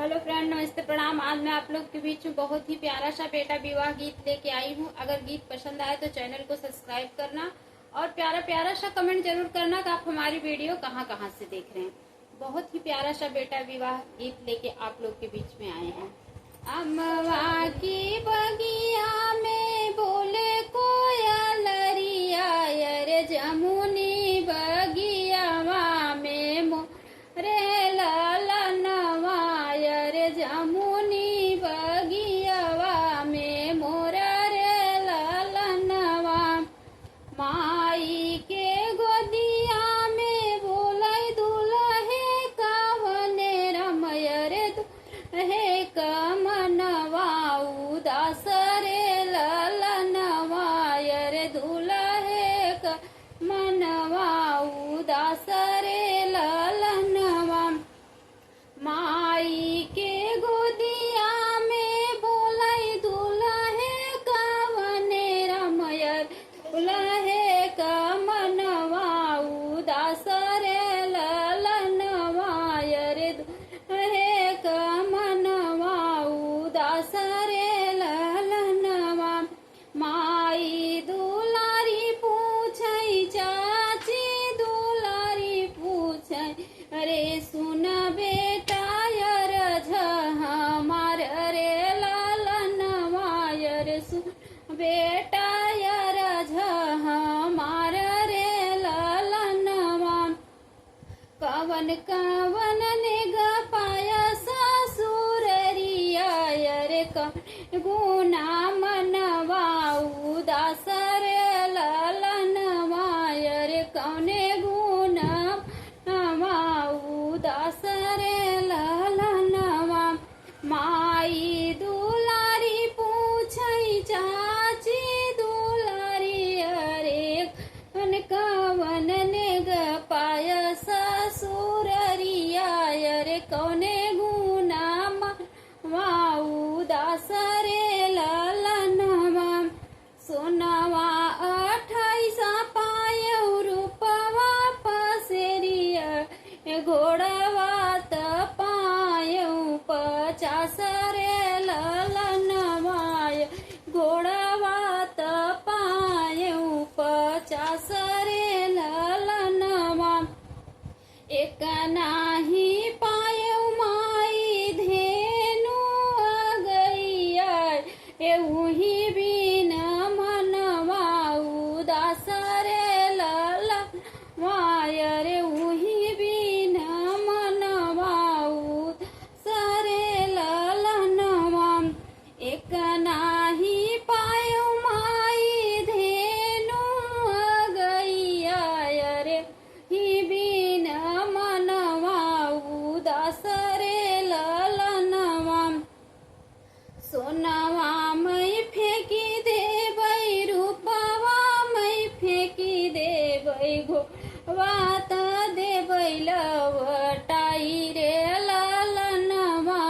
Hello friend, नमस्ते, प्रणाम। आज मैं आप लोग के बीच में बहुत ही प्यारा सा बेटा विवाह गीत लेके आई हूँ। अगर गीत पसंद आए तो चैनल को सब्सक्राइब करना और प्यारा प्यारा सा कमेंट जरूर करना कि आप हमारी वीडियो कहाँ कहाँ से देख रहे हैं। बहुत ही प्यारा सा बेटा विवाह गीत लेके आप लोग के बीच में आए हैं। अमवा की बगिया में बोले कोयलरिया, रे जमुनी बगियावा में मोरे ललनवा, रे जमुनी बगियावा में मोरा रे ललनवा। माई के गोदिया में बोलै दुल्हे कवने रमय रे दुल्हे कमनवा, उदास रे ललनवा, रे दुल्हे कमनवा, उदास रे ललनवा। माई के गोदिया में बोलै दुल्हे कवने रमय दुल्हे कमनवा, उदास रे ललनवा, रे दुल्हे कमनवा, उदास रे ललनवा। माई दुलारी पूछै, चाची दुलारी पूछै, अरे सुन बेटा यर हमार रे ललनवा, रे सुन बेटा यर हमार रे ललनवा। कवन कवन नेग पाया ससुररिया, रे कवन गुना मनवा, उदास रे ललनवा, रे कौने गुना मनवा, उदास रे ललनवा। माई दुलारी पूछै, चाची दुलारी अरे कवन कवन नेग पाय ससुररिया, रे कौने गुना मनवा, उदास रे ललनवा। सोनवा 28 पायौ रूपवा पसेरिया, घोड़वा त पायौ 50 रे ललनवा, घोड़वा त पायौ 50 रे ललनवा। एक नाही पायौ माई धेनु गैया, एहुही बिन मनवा, उदास रे ललनवा, रे उही बिन मनवा, उदास रे ललनवा। एक नाही पायौ माई धेनु गैया, रे ही बिन मनवा, उदास रे ललनवा। सोनवा मैं फेंकी देबै, रूपवा मैं फेंकी देबै, घोड़वा त देबै लवटाई रे ललनवा।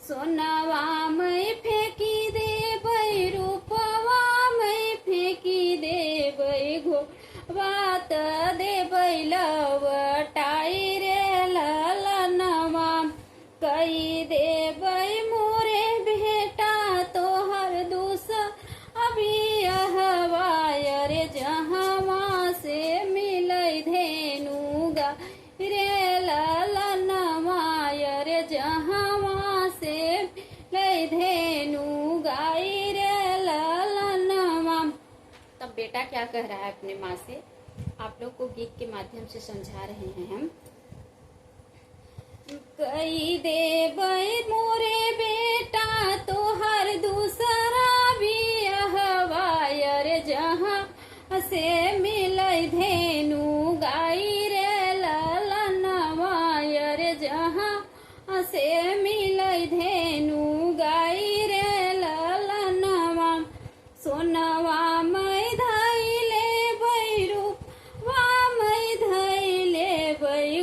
सोनवा मैं फेंकी देबै, रूपवा मैं फेंकी देबै, घोड़वा त देबै लवटाई रे ललनवा। कई देबै मोरे बेटा तोहर अभी अहवा, रे जहवा से मिलै धेनु गाय रे ललनवा, रे जहवा से मिलै धेनु गाय रे ललनवा। तब बेटा क्या कह रहा है अपने माँ से, आप लोग को गीत के माध्यम से समझा रहे हैं हम। कई देबै मोरे बेटा तोहर दूसरा बियाहवा, रे जहाँ से मिलै धेनु गाय रे ललनवा, रे जहाँ से मिलै धेनु गाय रे ललनवा। सोनवा मैं धैले रूपवा मैं धैले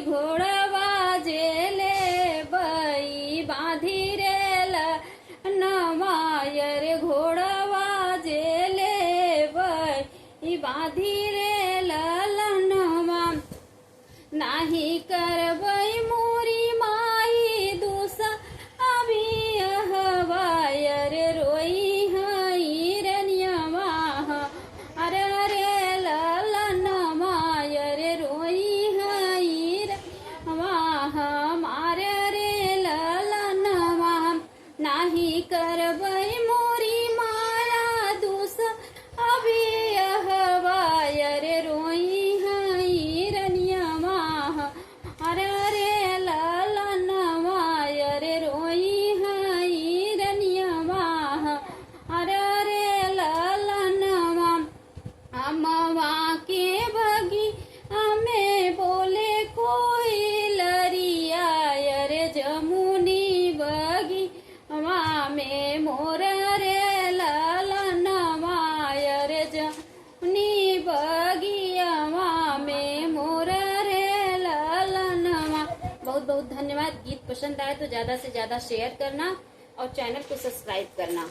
घोड़वा जे लेबै बाँधी रे ललनवा, रे घोड़वा जे लेबै बाँधी रे ललनवा। नाही करबै मोरी माई दूसरा पसंद आए तो ज़्यादा से ज़्यादा शेयर करना और चैनल को सब्सक्राइब करना।